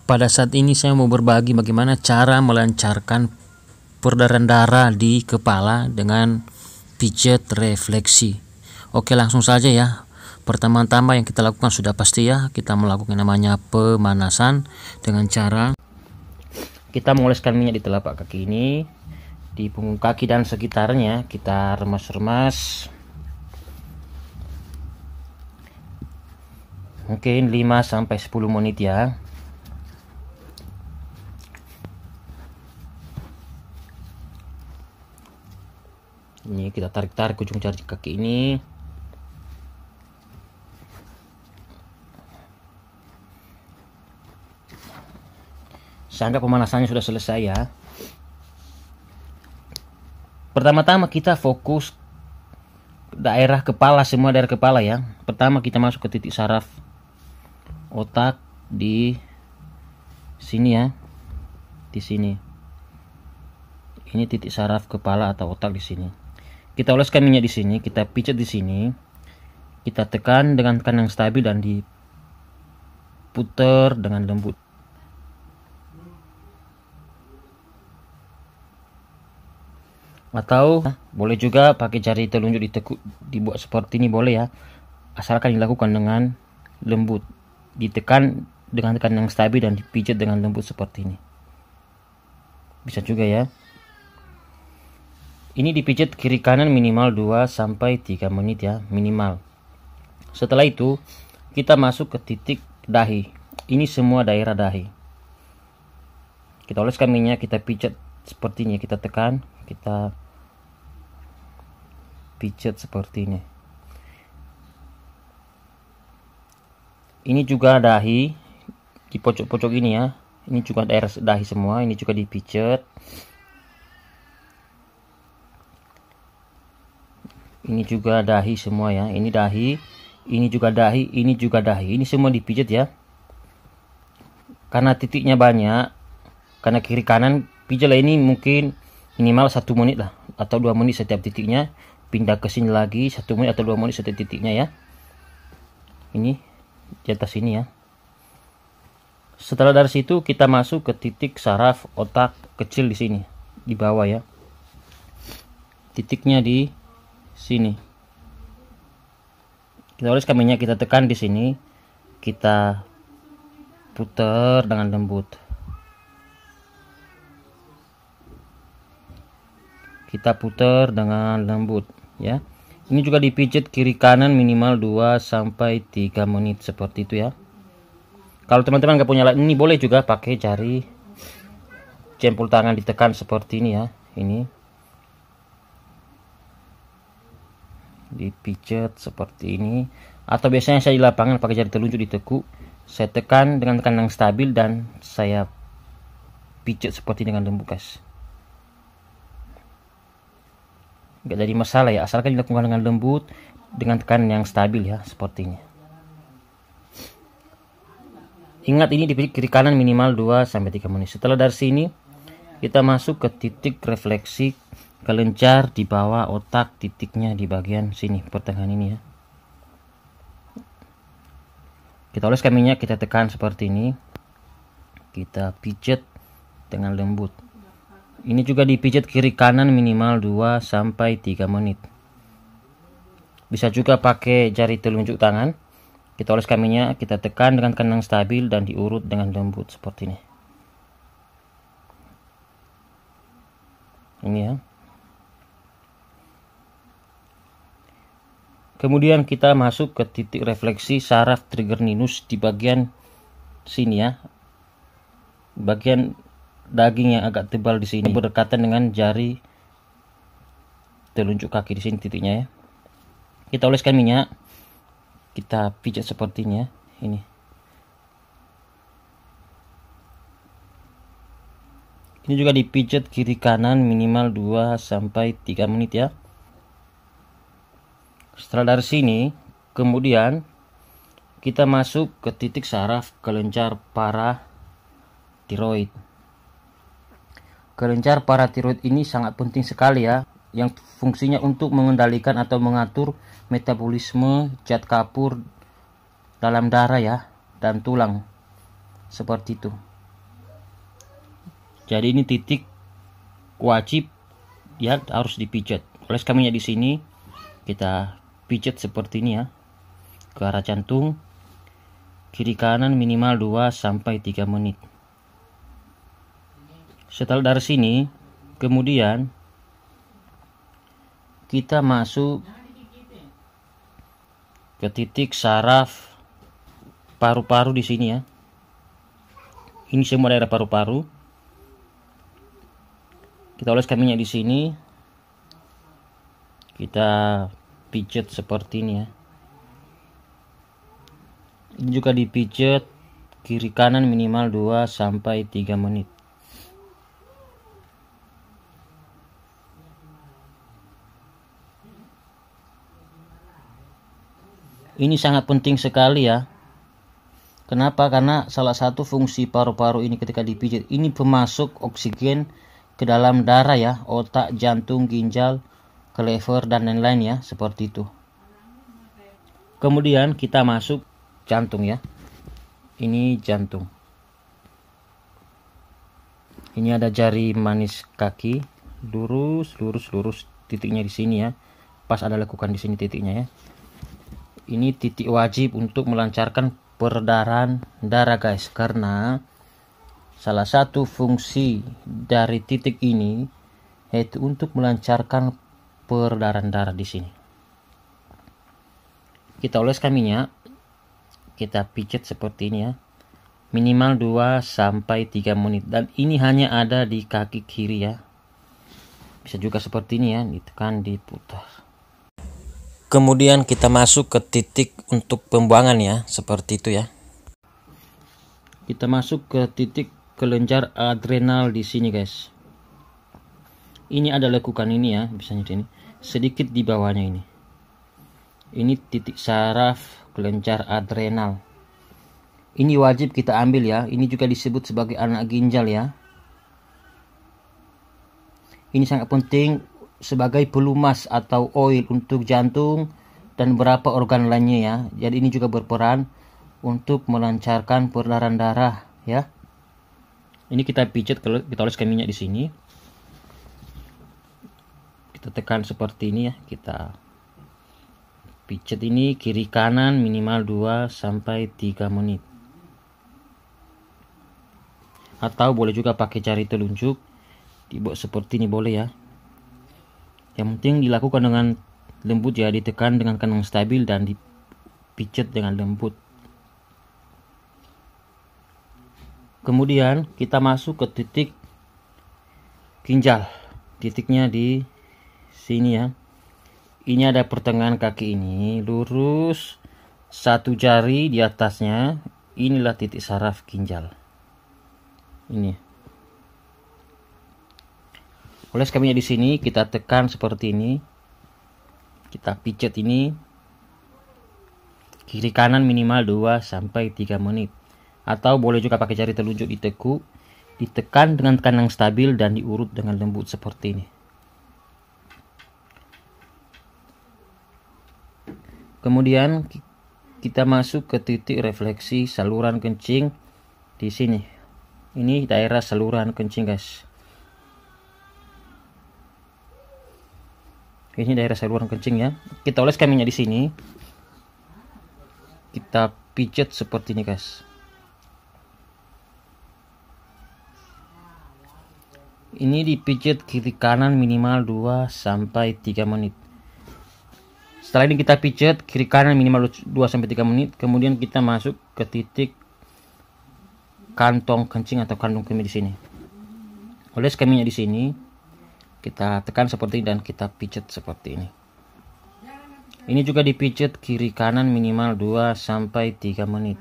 Pada saat ini saya mau berbagi bagaimana cara melancarkan peredaran darah di kepala dengan pijat refleksi. Oke, langsung saja ya. Pertama-tama yang kita lakukan sudah pasti ya, kita melakukan namanya pemanasan dengan cara kita mengoleskan minyak di telapak kaki ini, di punggung kaki dan sekitarnya. Kita remas-remas mungkin 5-10 menit ya. Ini kita tarik-tarik ujung jari kaki ini. Sampai pemanasannya sudah selesai ya. Pertama-tama kita fokus daerah kepala, semua daerah kepala ya. Pertama kita masuk ke titik saraf otak di sini ya. Di sini. Ini titik saraf kepala atau otak di sini. Kita oleskan minyak di sini, kita pijat di sini, kita tekan dengan tekan yang stabil dan diputar dengan lembut. Atau boleh juga pakai jari telunjuk ditekuk, dibuat seperti ini boleh ya, asalkan dilakukan dengan lembut, ditekan dengan tekan yang stabil dan dipijat dengan lembut seperti ini. Bisa juga ya. Ini dipijat kiri kanan minimal 2-3 menit ya, minimal. Setelah itu kita masuk ke titik dahi. Ini semua daerah dahi. Kita oleskan minyak, kita pijat seperti ini, kita tekan, kita pijat seperti ini. Ini juga dahi di pojok-pojok ini ya. Ini juga daerah dahi semua, ini juga dipijat. Ini juga dahi semua ya. Ini dahi, ini juga dahi, ini juga dahi. Ini semua dipijat ya. Karena titiknya banyak, karena kiri kanan, pijatlah ini mungkin minimal 1 menit lah, atau 2 menit setiap titiknya. Pindah ke sini lagi 1 menit atau 2 menit setiap titiknya ya. Ini di atas sini ya. Setelah dari situ kita masuk ke titik saraf otak kecil di sini, di bawah ya. Titiknya di sini. Kita oleskan minyak, kita tekan di sini, kita putar dengan lembut. Kita putar dengan lembut ya. Ini juga dipijat kiri kanan minimal 2-3 menit seperti itu ya. Kalau teman-teman nggak punya alat ini, boleh juga pakai jari jempol tangan ditekan seperti ini ya. Ini dipijat seperti ini, atau biasanya saya di lapangan pakai jari telunjuk ditekuk, saya tekan dengan tekan yang stabil dan saya pijat seperti dengan lembut guys. Nggak jadi masalah ya, asalkan dilakukan dengan lembut, dengan tekan yang stabil ya, seperti ini. Ingat, ini dipijat kiri kanan minimal 2-3 menit. Setelah dari sini kita masuk ke titik refleksi kelenjar di bawah otak, titiknya di bagian sini, pertengahan ini ya. Kita oleskan minyak, kita tekan seperti ini, kita pijat dengan lembut. Ini juga dipijat kiri kanan minimal 2-3 menit. Bisa juga pakai jari telunjuk tangan, kita oleskan minyak, kita tekan dengan tekan yang stabil dan diurut dengan lembut seperti ini. Ini ya. Kemudian kita masuk ke titik refleksi saraf trigeminus di bagian sini ya. Bagian daging yang agak tebal di sini berdekatan dengan jari telunjuk kaki di sini titiknya ya. Kita oleskan minyak, kita pijat seperti ini ya. Ini juga dipijat kiri kanan minimal 2-3 menit ya. Setelah dari sini, kemudian kita masuk ke titik saraf kelenjar paratiroid. Kelenjar paratiroid ini sangat penting sekali ya, yang fungsinya untuk mengendalikan atau mengatur metabolisme zat kapur dalam darah ya, dan tulang. Seperti itu. Jadi ini titik wajib ya harus dipijat. Oles kaminya di sini kita pijat seperti ini ya, ke arah jantung, kiri kanan minimal 2 sampai 3 menit. Setelah dari sini, kemudian kita masuk ke titik saraf paru-paru di sini ya. Ini semua daerah paru-paru. Kita oles kaminya di sini. Kita pijat seperti ini ya. Ini juga dipijat kiri kanan minimal 2 sampai 3 menit. Ini sangat penting sekali ya. Kenapa? Karena salah satu fungsi paru-paru ini ketika dipijat, ini pemasok oksigen ke dalam darah ya, otak, jantung, ginjal, ke lever dan lain-lain ya, seperti itu. Kemudian kita masuk jantung ya. Ini jantung. Ini ada jari manis kaki, lurus titiknya di sini ya. Pas ada lekukan di sini titiknya ya. Ini titik wajib untuk melancarkan peredaran darah guys, karena salah satu fungsi dari titik ini yaitu untuk melancarkan peredaran darah di sini. Kita oles kaminya, kita pijat seperti ini ya, minimal 2 sampai 3 menit, dan ini hanya ada di kaki kiri ya. Bisa juga seperti ini ya, ditekan, diputar. Kemudian kita masuk ke titik untuk pembuangan ya, seperti itu ya. Kita masuk ke titik kelenjar adrenal di sini guys. Ini ada lekukan ini ya, misalnya ini sedikit di bawahnya ini. Ini titik saraf kelenjar adrenal. Ini wajib kita ambil ya. Ini juga disebut sebagai anak ginjal ya. Ini sangat penting sebagai pelumas atau oil untuk jantung dan beberapa organ lainnya ya. Jadi ini juga berperan untuk melancarkan peredaran darah ya. Ini kita pijat, kalau kita oleskan minyak di sini. Kita tekan seperti ini ya, kita pijat ini kiri kanan minimal 2 sampai 3 menit. Atau boleh juga pakai jari telunjuk, dibuat seperti ini boleh ya. Yang penting dilakukan dengan lembut ya, ditekan dengan kanan stabil dan dipijat dengan lembut. Kemudian kita masuk ke titik ginjal. Titiknya di sini ya. Ini ada pertengahan kaki ini, lurus satu jari di atasnya. Inilah titik saraf ginjal. Ini. Oles kaminya di sini, kita tekan seperti ini. Kita pijat ini kiri kanan minimal 2 sampai 3 menit. Atau boleh juga pakai jari telunjuk ditekuk, ditekan dengan tekanan stabil dan diurut dengan lembut seperti ini. Kemudian kita masuk ke titik refleksi saluran kencing di sini. Ini daerah saluran kencing guys. Ini daerah saluran kencing ya. Kita oleskan minyak di sini. Kita pijat seperti ini guys. Ini dipijat kiri kanan minimal 2 sampai 3 menit. Setelah ini kita pijat kiri kanan minimal 2 sampai 3 menit. Kemudian kita masuk ke titik kantong kencing atau kantong kemih di sini. Oles kaminya di sini. Kita tekan seperti ini dan kita pijat seperti ini. Ini juga dipijat kiri kanan minimal 2 sampai 3 menit.